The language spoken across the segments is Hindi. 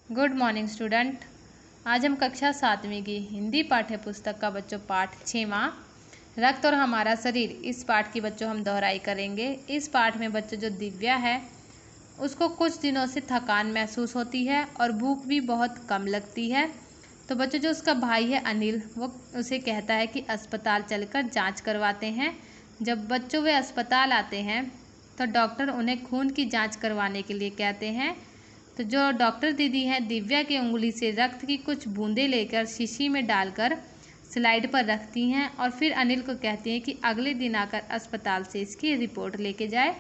Good morning student. आज हम कक्षा 7वीं की हिंदी पाठ्य पुस्तक का बच्चों पाठ 6वां रक्त और हमारा शरीर, इस पाठ की बच्चों हम दोहराई करेंगे। इस पाठ में बच्चों जो दिव्या है उसको कुछ दिनों से थकान महसूस होती है और भूख भी बहुत कम लगती है। तो बच्चों जो उसका भाई है अनिल, वो उसे कहता है कि अस्पताल चलकर जांच करवाते हैं। जब बच्चों वे अस्पताल आते हैं तो डॉक्टर उन्हें खून की जांच करवाने के लिए कहते हैं। तो जो डॉक्टर दीदी हैं दिव्या की उंगली से रक्त की कुछ बूंदें लेकर शीशी में डालकर स्लाइड पर रखती हैं और फिर अनिल को कहती हैं कि अगले दिन आकर अस्पताल से इसकी रिपोर्ट लेके जाए।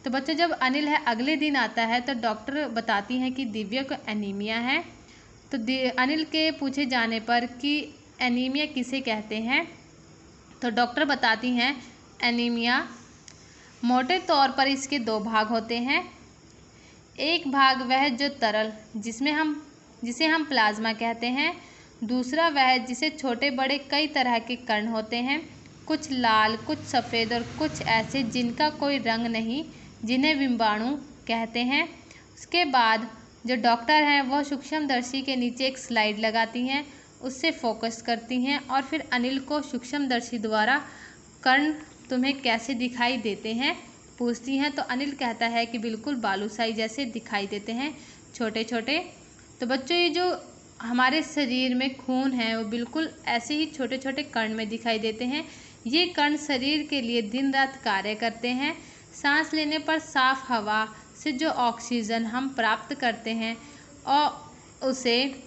तो बच्चों जब अनिल है अगले दिन आता है तो डॉक्टर बताती हैं कि दिव्या को एनीमिया है। तो अनिल के पूछे जाने पर कि एनीमिया किसे कहते हैं, तो डॉक्टर बताती हैं एनीमिया मोटे तौर पर इसके दो भाग होते हैं। एक भाग वह जो तरल जिसे हम प्लाज्मा कहते हैं, दूसरा वह जिसे छोटे बड़े कई तरह के कण होते हैं, कुछ लाल, कुछ सफ़ेद और कुछ ऐसे जिनका कोई रंग नहीं, जिन्हें विषाणु कहते हैं। उसके बाद जो डॉक्टर हैं वह सूक्ष्मदर्शी के नीचे एक स्लाइड लगाती हैं, उससे फोकस करती हैं और फिर अनिल को सूक्ष्मदर्शी द्वारा कण तुम्हें कैसे दिखाई देते हैं पूछती हैं। तो अनिल कहता है कि बिल्कुल बालूशाही जैसे दिखाई देते हैं, छोटे छोटे। तो बच्चों ये जो हमारे शरीर में खून है वो बिल्कुल ऐसे ही छोटे छोटे कण में दिखाई देते हैं। ये कण शरीर के लिए दिन रात कार्य करते हैं। सांस लेने पर साफ हवा से जो ऑक्सीजन हम प्राप्त करते हैं और उसे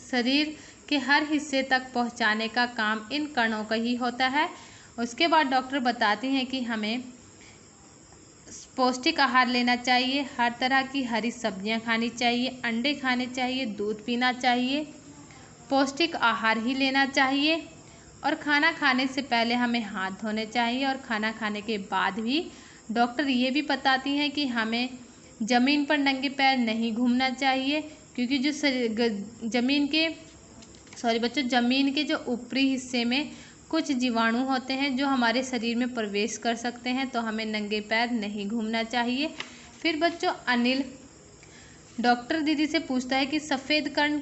शरीर के हर हिस्से तक पहुंचाने का काम इन कणों का ही होता है। उसके बाद डॉक्टर बताती हैं कि हमें पौष्टिक आहार लेना चाहिए, हर तरह की हरी सब्जियां खानी चाहिए, अंडे खाने चाहिए, दूध पीना चाहिए, पौष्टिक आहार ही लेना चाहिए और खाना खाने से पहले हमें हाथ धोने चाहिए और खाना खाने के बाद भी डॉक्टर ये भी बताती हैं कि हमें ज़मीन पर नंगे पैर नहीं घूमना चाहिए, क्योंकि जो ज़मीन के जो ऊपरी हिस्से में कुछ जीवाणु होते हैं जो हमारे शरीर में प्रवेश कर सकते हैं, तो हमें नंगे पैर नहीं घूमना चाहिए। फिर बच्चों अनिल डॉक्टर दीदी से पूछता है कि सफ़ेद कण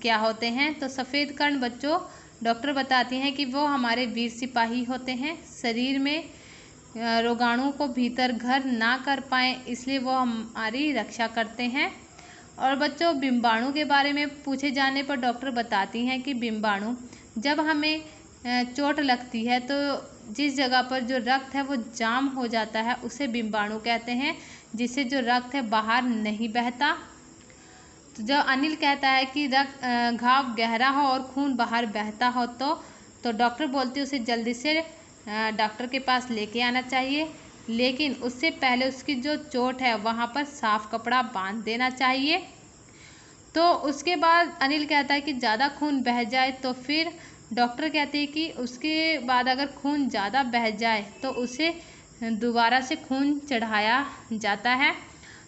क्या होते हैं। तो सफ़ेद कण बच्चों डॉक्टर बताती हैं कि वो हमारे वीर सिपाही होते हैं, शरीर में रोगाणु को भीतर घर ना कर पाएँ इसलिए वो हमारी रक्षा करते हैं। और बच्चों विषाणु के बारे में पूछे जाने पर डॉक्टर बताती हैं कि विषाणु जब हमें चोट लगती है तो जिस जगह पर जो रक्त है वो जाम हो जाता है उसे विषाणु कहते हैं, जिससे जो रक्त है बाहर नहीं बहता। तो जब अनिल कहता है कि घाव गहरा हो और खून बाहर बहता हो तो डॉक्टर बोलती है उसे जल्दी से डॉक्टर के पास लेके आना चाहिए, लेकिन उससे पहले उसकी जो चोट है वहाँ पर साफ कपड़ा बांध देना चाहिए। तो उसके बाद अनिल कहता है कि ज़्यादा खून बह जाए तो फिर डॉक्टर कहते हैं कि उसके बाद अगर खून ज़्यादा बह जाए तो उसे दोबारा से खून चढ़ाया जाता है।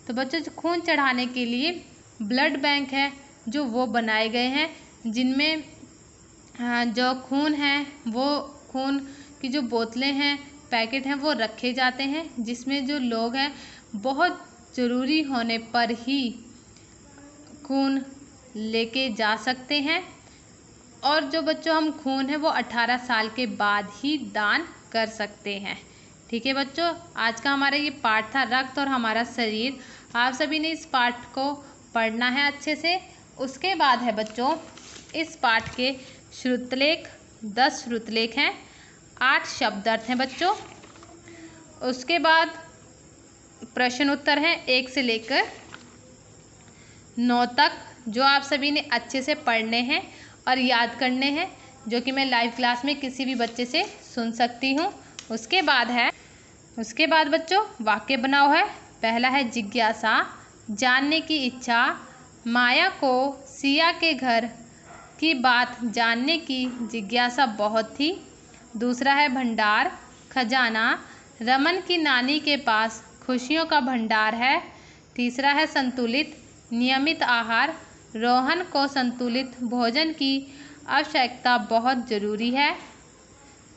तो बच्चों खून चढ़ाने के लिए ब्लड बैंक है जो वो बनाए गए हैं, जिनमें जो खून है वो खून की जो बोतलें हैं, पैकेट हैं वो रखे जाते हैं, जिसमें जो लोग हैं बहुत ज़रूरी होने पर ही खून लेके जा सकते हैं। और जो बच्चों हम खून है वो 18 साल के बाद ही दान कर सकते हैं। ठीक है बच्चों, आज का हमारा ये पाठ था रक्त और हमारा शरीर। आप सभी ने इस पाठ को पढ़ना है अच्छे से। उसके बाद है बच्चों इस पाठ के श्रुतलेख, 10 श्रुतलेख हैं, 8 शब्दार्थ हैं बच्चों। उसके बाद प्रश्न उत्तर हैं 1 से लेकर 9 तक, जो आप सभी ने अच्छे से पढ़ने हैं और याद करने हैं, जो कि मैं लाइव क्लास में किसी भी बच्चे से सुन सकती हूँ। उसके बाद बच्चों वाक्य बनाओ है। पहला है जिज्ञासा, जानने की इच्छा। माया को सिया के घर की बात जानने की जिज्ञासा बहुत थी। दूसरा है भंडार, खजाना। रमन की नानी के पास खुशियों का भंडार है। तीसरा है संतुलित, नियमित आहार। रोहन को संतुलित भोजन की आवश्यकता बहुत ज़रूरी है।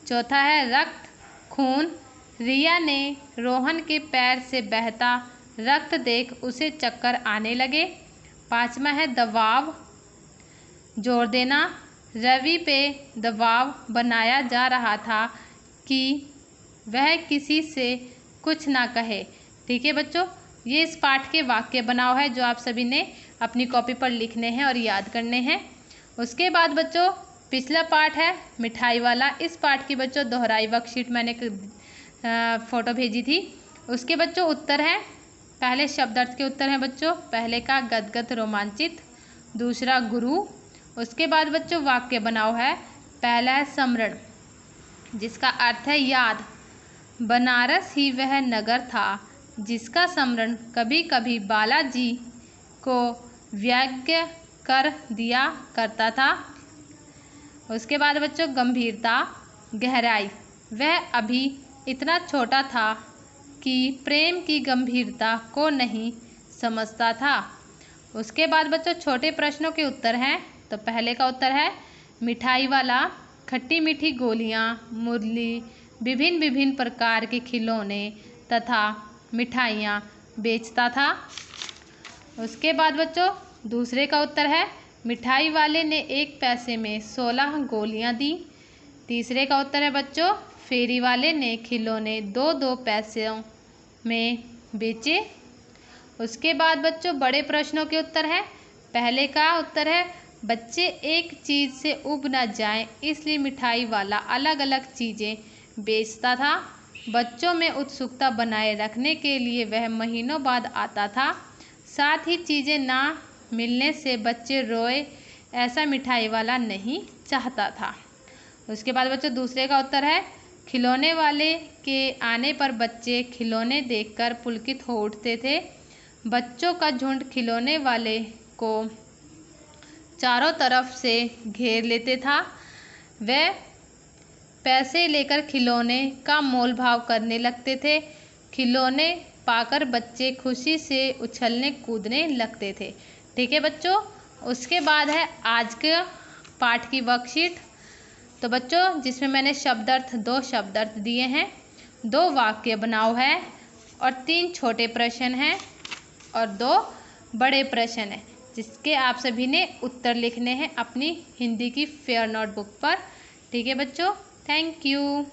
चौथा है रक्त, खून। रिया ने रोहन के पैर से बहता रक्त देख उसे चक्कर आने लगे। 5वां है दबाव, जोर देना। रवि पे दबाव बनाया जा रहा था कि वह किसी से कुछ ना कहे। ठीक है बच्चों, ये इस पाठ के वाक्य बनाव है जो आप सभी ने अपनी कॉपी पर लिखने हैं और याद करने हैं। उसके बाद बच्चों पिछला पाठ है मिठाई वाला। इस पाठ की बच्चों दोहराई वर्कशीट मैंने फ़ोटो भेजी थी। उसके बच्चों उत्तर हैं, पहले शब्दार्थ के उत्तर हैं बच्चों। पहले का गदगद रोमांचित, दूसरा गुरु। उसके बाद बच्चों वाक्य बनाव है, पहला है समरण जिसका अर्थ है याद। बनारस ही वह नगर था जिसका स्मरण कभी कभी बालाजी को व्यग्र कर दिया करता था। उसके बाद बच्चों गंभीरता, गहराई, वह अभी इतना छोटा था कि प्रेम की गंभीरता को नहीं समझता था। उसके बाद बच्चों छोटे प्रश्नों के उत्तर हैं। तो पहले का उत्तर है मिठाई वाला खट्टी मीठी गोलियां, मुरली, विभिन्न विभिन्न प्रकार के खिलौने तथा मिठाइयाँ बेचता था। उसके बाद बच्चों दूसरे का उत्तर है मिठाई वाले ने 1 पैसे में 16 गोलियां दी। तीसरे का उत्तर है बच्चों फेरी वाले ने खिलौने 2-2 पैसों में बेचे। उसके बाद बच्चों बड़े प्रश्नों के उत्तर हैं। पहले का उत्तर है बच्चे एक चीज़ से उब न जाएं इसलिए मिठाई वाला अलग अलग चीज़ें बेचता था। बच्चों में उत्सुकता बनाए रखने के लिए वह महीनों बाद आता था। साथ ही चीज़ें ना मिलने से बच्चे रोए, ऐसा मिठाई वाला नहीं चाहता था। उसके बाद बच्चों दूसरे का उत्तर है खिलौने वाले के आने पर बच्चे खिलौने देखकर पुलकित हो उठते थे। बच्चों का झुंड खिलौने वाले को चारों तरफ से घेर लेते था। वह पैसे लेकर खिलौने का मोल भाव करने लगते थे। खिलौने पाकर बच्चे खुशी से उछलने कूदने लगते थे। ठीक है बच्चों, उसके बाद है आज के पाठ की वर्कशीट। तो बच्चों जिसमें मैंने शब्दार्थ 2 शब्दार्थ दिए हैं, 2 वाक्य बनाव है और 3 छोटे प्रश्न हैं और 2 बड़े प्रश्न हैं जिसके आप सभी ने उत्तर लिखने हैं अपनी हिंदी की फेयर नोटबुक पर। ठीक है बच्चों, थैंक यू।